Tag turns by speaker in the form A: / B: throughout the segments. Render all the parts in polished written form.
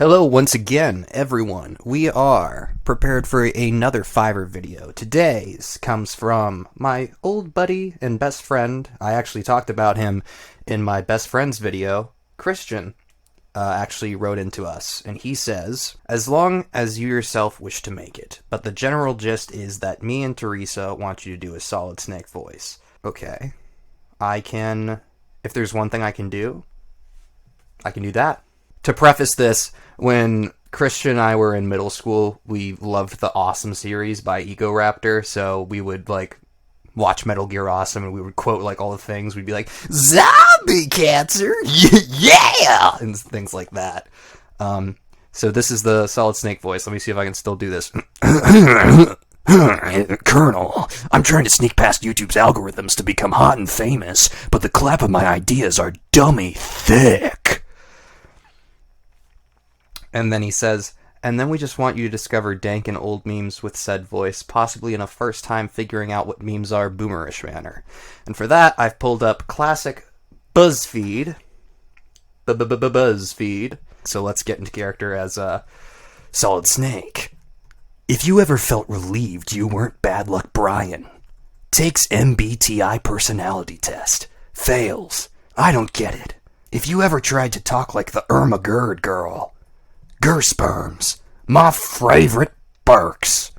A: Hello once again, everyone. We are prepared for another FIVERR video. Today's comes from my old buddy and best friend. I actually talked about him in my best friends video. Christian actually wrote into us, and he says, as long as you yourself wish to make it, but the general gist is that me and Teresa want you to do a Solid Snake voice. Okay. If there's one thing I can do that. To preface this, when Christian and I were in middle school, we loved the Awesome series by Egoraptor, so we would, watch Metal Gear Awesome, and we would quote, all the things. We'd be like, zombie cancer! Yeah! And things like that. So this is the Solid Snake voice. Let me see if I can still do this. Colonel, I'm trying to sneak past YouTube's algorithms to become hot and famous, but the clap of my ideas are dummy thick. And then he says, and then we just want you to discover dank and old memes with said voice, possibly in a first time figuring out what memes are boomerish manner. And for that, I've pulled up classic BuzzFeed. BuzzFeed. So let's get into character as Solid Snake. If you ever felt relieved you weren't Bad Luck Brian. Takes MBTI personality test. Fails. I don't get it. If you ever tried to talk like the Irma Gerd girl. Gersperms. My favorite Burks.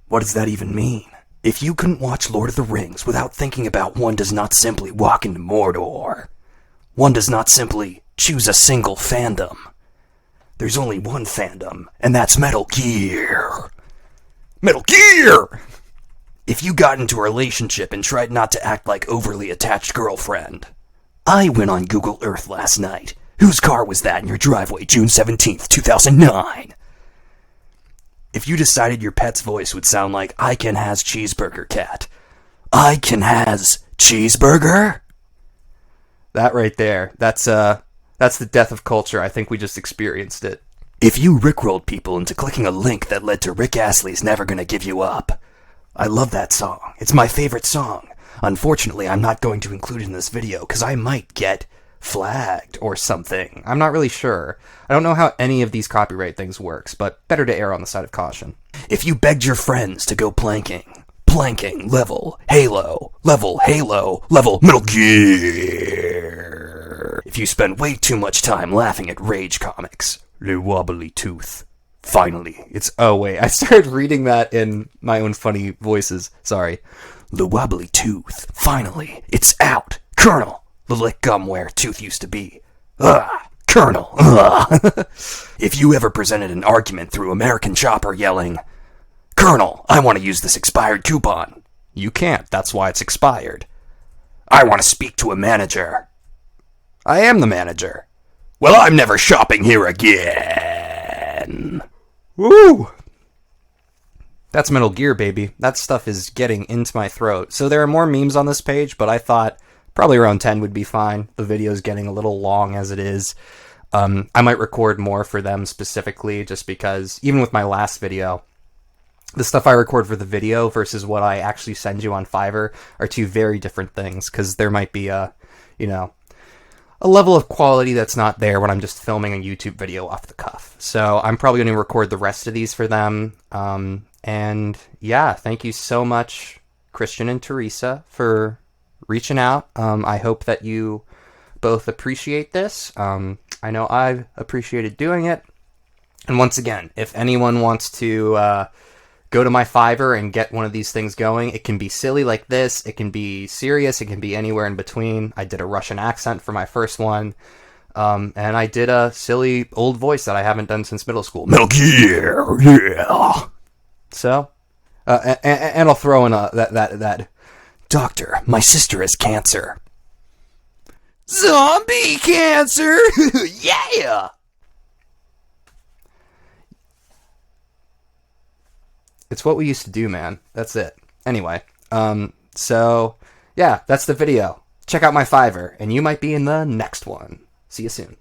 A: What does that even mean? If you couldn't watch Lord of the Rings without thinking about one does not simply walk into Mordor. One does not simply choose a single fandom. There's only one fandom, and that's Metal Gear. Metal Gear! If you got into a relationship and tried not to act like overly attached girlfriend. I went on Google Earth last night. Whose car was that in your driveway, June 17th, 2009? If you decided your pet's voice would sound like I can has cheeseburger cat. I can has cheeseburger? That right there, that's the death of culture. I think we just experienced it. If you rickrolled people into clicking a link that led to Rick Astley's Never Gonna Give You Up. I love that song. It's my favorite song. Unfortunately, I'm not going to include it in this video because I might get flagged or something. I'm not really sure. I don't know how any of these copyright things works, but better to err on the side of caution. If you begged your friends to go planking, level, Halo, level, Metal Gear. If you spend way too much time laughing at rage comics, Le Wobbly Tooth. Finally, I started reading that in my own funny voices. Sorry. Le Wobbly Tooth. Finally, it's out. Colonel. The lick gum where tooth used to be. Colonel. If you ever presented an argument through American Chopper yelling, Colonel, I want to use this expired coupon. You can't, that's why it's expired. I want to speak to a manager. I am the manager. Well, I'm never shopping here again. Woo! That's Metal Gear, baby. That stuff is getting into my throat. So there are more memes on this page, but I thought probably around 10 would be fine. The video's getting a little long as it is. I might record more for them specifically, just because, even with my last video, the stuff I record for the video versus what I actually send you on FIVERR are two very different things, because there might be a level of quality that's not there when I'm just filming a YouTube video off the cuff. So I'm probably going to record the rest of these for them. And yeah, thank you so much, Christian and Teresa, for reaching out. I hope that you both appreciate this. I know I've appreciated doing it. And once again, if anyone wants to go to my FIVERR and get one of these things going, it can be silly like this, it can be serious, it can be anywhere in between. I did a Russian accent for my first one, and I did a silly old voice that I haven't done since middle school. Metal Gear, yeah! So, and I'll throw in that Doctor, my sister has cancer. Zombie cancer! Yeah! It's what we used to do, man. That's it. Anyway, so, yeah, that's the video. Check out my FIVERR, and you might be in the next one. See you soon.